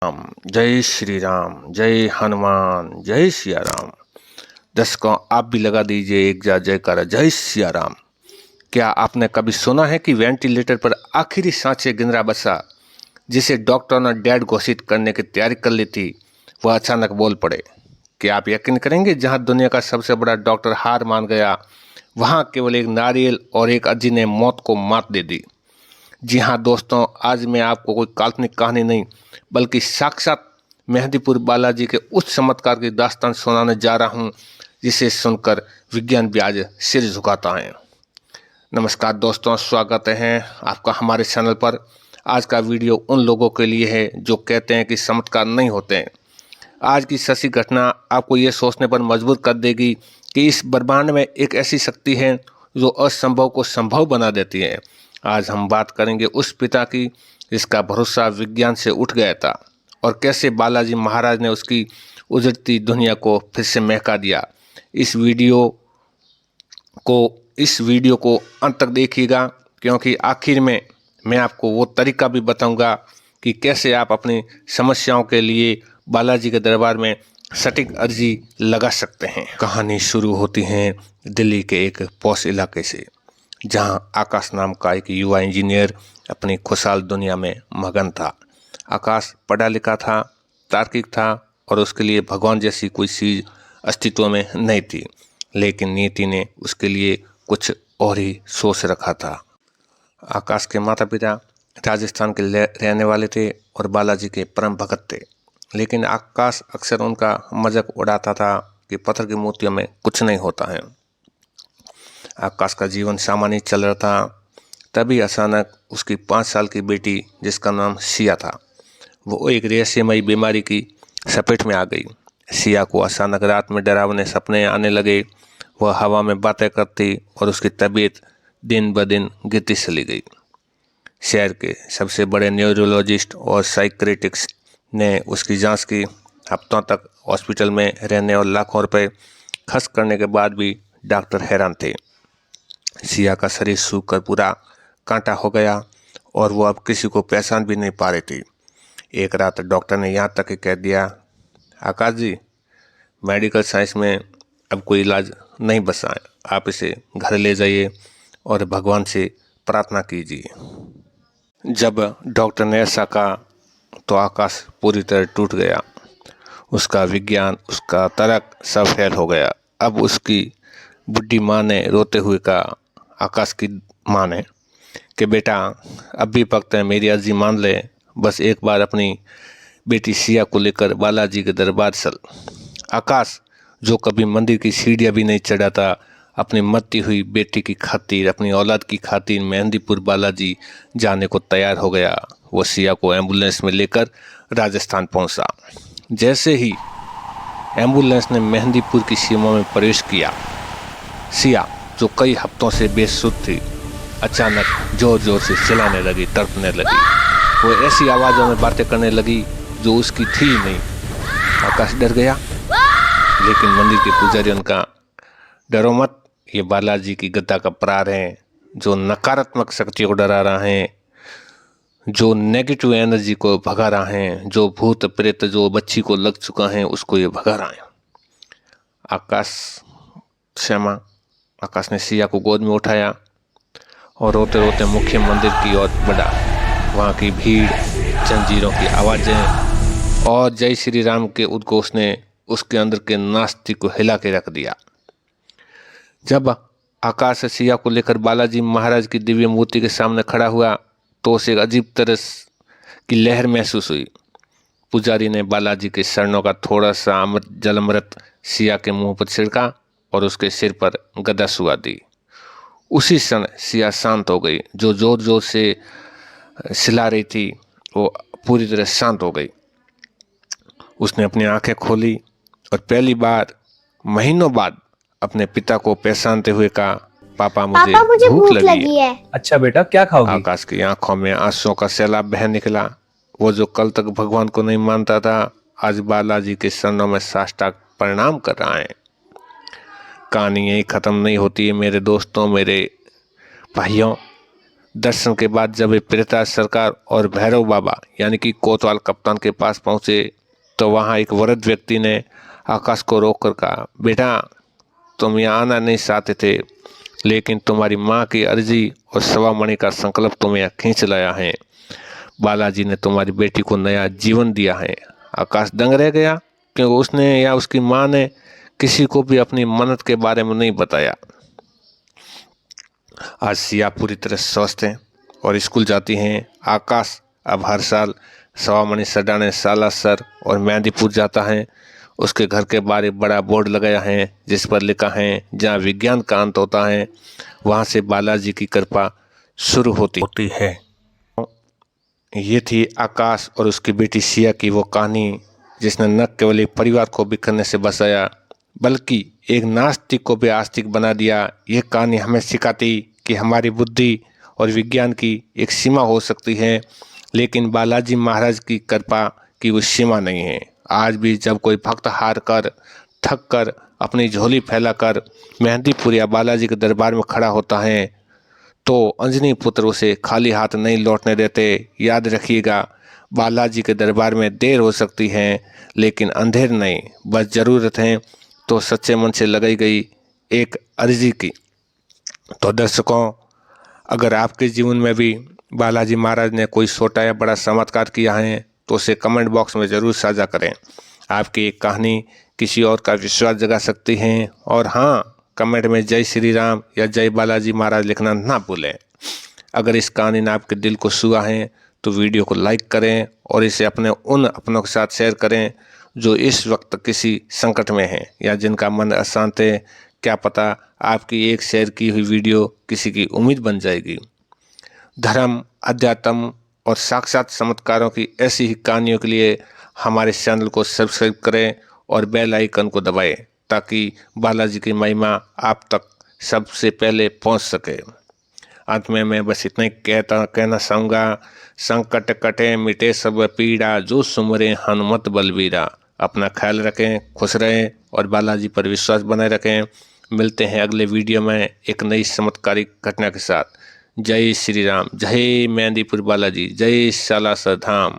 राम, जय श्री राम, जय हनुमान, जय सिया राम। दर्शकों, आप भी लगा दीजिए एक जयकारा, जय सिया राम। क्या आपने कभी सुना है कि वेंटिलेटर पर आखिरी सांसें गिन रहा बच्चा, जिसे डॉक्टर ने डेड घोषित करने की तैयारी कर ली थी, वह अचानक बोल पड़े? क्या आप यकीन करेंगे, जहां दुनिया का सबसे बड़ा डॉक्टर हार मान गया, वहां केवल एक नारियल और एक अर्जी ने मौत को मात दे दी। जी हाँ दोस्तों, आज मैं आपको कोई काल्पनिक कहानी नहीं बल्कि साक्षात मेहंदीपुर बालाजी के उस चमत्कार की दास्तान सुनाने जा रहा हूँ, जिसे सुनकर विज्ञान भी आज सिर झुकाता है। नमस्कार दोस्तों, स्वागत है आपका हमारे चैनल पर। आज का वीडियो उन लोगों के लिए है जो कहते हैं कि चमत्कार नहीं होते हैं। आज की सच्ची घटना आपको ये सोचने पर मजबूर कर देगी कि इस ब्रह्मांड में एक ऐसी शक्ति है जो असंभव को संभव बना देती है। आज हम बात करेंगे उस पिता की जिसका भरोसा विज्ञान से उठ गया था, और कैसे बालाजी महाराज ने उसकी उजड़ती दुनिया को फिर से महका दिया। इस वीडियो को अंत तक देखिएगा, क्योंकि आखिर में मैं आपको वो तरीका भी बताऊंगा कि कैसे आप अपनी समस्याओं के लिए बालाजी के दरबार में सटीक अर्जी लगा सकते हैं। कहानी शुरू होती है दिल्ली के एक पॉश इलाके से, जहां आकाश नाम का एक युवा इंजीनियर अपनी खुशहाल दुनिया में मगन था। आकाश पढ़ा लिखा था, तार्किक था, और उसके लिए भगवान जैसी कोई चीज़ अस्तित्व में नहीं थी। लेकिन नीति ने उसके लिए कुछ और ही सोच रखा था। आकाश के माता पिता राजस्थान के रहने वाले थे और बालाजी के परम भगत थे। लेकिन आकाश अक्सर उनका मजाक उड़ाता था कि पत्थर की मूर्तियों में कुछ नहीं होता है। आकाश का जीवन सामान्य चल रहा था। तभी अचानक उसकी 5 साल की बेटी, जिसका नाम सिया था, वो एक रहस्यमयी बीमारी की चपेट में आ गई। सिया को अचानक रात में डरावने सपने आने लगे। वह हवा में बातें करती और उसकी तबीयत दिन ब दिन गिरती चली गई। शहर के सबसे बड़े न्यूरोलॉजिस्ट और साइकियाट्रिस्ट ने उसकी जांच की। हफ्तों तक हॉस्पिटल में रहने और लाखों रुपए खर्च करने के बाद भी डॉक्टर हैरान थे। सिया का शरीर सूख कर पूरा कांटा हो गया और वो अब किसी को पहचान भी नहीं पा रही थी। एक रात डॉक्टर ने यहाँ तक कह दिया, आकाश जी, मेडिकल साइंस में अब कोई इलाज नहीं बचा है, आप इसे घर ले जाइए और भगवान से प्रार्थना कीजिए। जब डॉक्टर ने ऐसा कहा तो आकाश पूरी तरह टूट गया। उसका विज्ञान, उसका तर्क सब फेल हो गया। अब उसकी बुढ़ी माँ ने रोते हुए कहा, आकाश की माँ ने, कि बेटा अब भी वक्त है, मेरी अर्जी मान ले। बस एक बार अपनी बेटी सिया को लेकर बालाजी के दरबार चल। आकाश, जो कभी मंदिर की सीढ़ियाँ भी नहीं चढ़ा था, अपनी मरती हुई बेटी की खातिर, अपनी औलाद की खातिर मेहंदीपुर बालाजी जाने को तैयार हो गया। वो सिया को एम्बुलेंस में लेकर राजस्थान पहुंचा। जैसे ही एम्बुलेंस ने मेहंदीपुर की सीमा में प्रवेश किया, सिया, जो कई हफ्तों से बेसुध थी, अचानक जोर जोर से चिल्लाने लगी, तड़पने लगी। वो ऐसी आवाज़ों में बातें करने लगी जो उसकी थी ही नहीं। आकाश डर गया, लेकिन मंदिर के पुजारी उनका, डरो मत, ये बालाजी की गद्दा का प्रहार है, जो नकारात्मक शक्तियों को डरा रहा है, जो नेगेटिव एनर्जी को भगा रहा है, जो भूत प्रेत जो बच्ची को लग चुका है उसको ये भगा रहा है। आकाश ने सिया को गोद में उठाया और रोते रोते मुख्य मंदिर की ओर बढ़ा। वहाँ की भीड़, जंजीरों की आवाज़ें और जय श्री राम के उद्घोष ने उसके अंदर के नास्तिक को हिला के रख दिया। जब आकाश सिया को लेकर बालाजी महाराज की दिव्य मूर्ति के सामने खड़ा हुआ तो उसे एक अजीब तरह की लहर महसूस हुई। पुजारी ने बालाजी के चरणों का थोड़ा सा जलमृत सिया के मुंह पर छिड़का और उसके सिर पर गदा सुआ दी। उसी क्षण सिया शांत हो गई। जो जोर जोर से चिल्ला रही थी वो पूरी तरह शांत हो गई। उसने अपनी आंखें खोली और पहली बार महीनों बाद अपने पिता को पहचानते हुए कहा, पापा मुझे भूख लगी है। अच्छा बेटा, क्या खाओगी? आकाश की आंखों में आंसुओं का सैलाब बह निकला। वो जो कल तक भगवान को नहीं मानता था, आज बालाजी के चरणों में साष्टांग प्रणाम कर रहा है। कहानी यही ख़त्म नहीं होती है मेरे दोस्तों, मेरे भाइयों। दर्शन के बाद जब वे पृथ्वीराज सरकार और भैरव बाबा यानी कि कोतवाल कप्तान के पास पहुँचे तो वहाँ एक वृद्ध व्यक्ति ने आकाश को रोककर कहा, बेटा तुम यहाँ आना नहीं चाहते थे, लेकिन तुम्हारी माँ की अर्जी और सवा मणि का संकल्प तुम्हें यहाँ खींच लाया है। बालाजी ने तुम्हारी बेटी को नया जीवन दिया है। आकाश दंग रह गया क्योंकि उसने या उसकी माँ ने किसी को भी अपनी मन्नत के बारे में नहीं बताया। आज सिया पूरी तरह स्वस्थ हैं और स्कूल जाती हैं। आकाश अब हर साल सवा मणि सडाने सालासर और मेहंदीपुर जाता है। उसके घर के बाहर एक बड़ा बोर्ड लगाया है जिस पर लिखा है, जहाँ विज्ञान का अंत होता है वहाँ से बालाजी की कृपा शुरू होती है। ये थी आकाश और उसकी बेटी सिया की वो कहानी जिसने न केवल एक परिवार को बिखरने से बचाया बल्कि एक नास्तिक को भी आस्तिक बना दिया। ये कहानी हमें सिखाती कि हमारी बुद्धि और विज्ञान की एक सीमा हो सकती है, लेकिन बालाजी महाराज की कृपा की वो सीमा नहीं है। आज भी जब कोई भक्त हार कर थक कर अपनी झोली फैलाकर मेहंदीपुर या बालाजी के दरबार में खड़ा होता है तो अंजनी पुत्र उसे खाली हाथ नहीं लौटने देते। याद रखिएगा, बालाजी के दरबार में देर हो सकती है लेकिन अंधेर नहीं। बस ज़रूरत है तो सच्चे मन से लगाई गई एक अर्जी की। तो दर्शकों, अगर आपके जीवन में भी बालाजी महाराज ने कोई छोटा या बड़ा चमत्कार किया है तो उसे कमेंट बॉक्स में ज़रूर साझा करें। आपकी एक कहानी किसी और का विश्वास जगा सकती है। और हाँ, कमेंट में जय श्री राम या जय बालाजी महाराज लिखना ना भूलें। अगर इस कहानी ने आपके दिल को छुआ है तो वीडियो को लाइक करें और इसे अपने उन अपनों के साथ शेयर करें जो इस वक्त किसी संकट में हैं या जिनका मन अशांत है। क्या पता आपकी एक शेयर की हुई वीडियो किसी की उम्मीद बन जाएगी। धर्म, अध्यात्म और साक्षात चमत्कारों की ऐसी ही कहानियों के लिए हमारे चैनल को सब्सक्राइब करें और बेल आइकन को दबाएं ताकि बालाजी की महिमा आप तक सबसे पहले पहुंच सके। अंत में मैं बस इतना ही कहना चाहूँगा, संकट कटे मिटे सब पीड़ा, जो सुमरे हनुमत बलबीरा। अपना ख्याल रखें, खुश रहें और बालाजी पर विश्वास बनाए रखें। मिलते हैं अगले वीडियो में एक नई चमत्कारिक घटना के साथ। जय श्री राम, जय मेहंदीपुर बालाजी, जय सालासर धाम।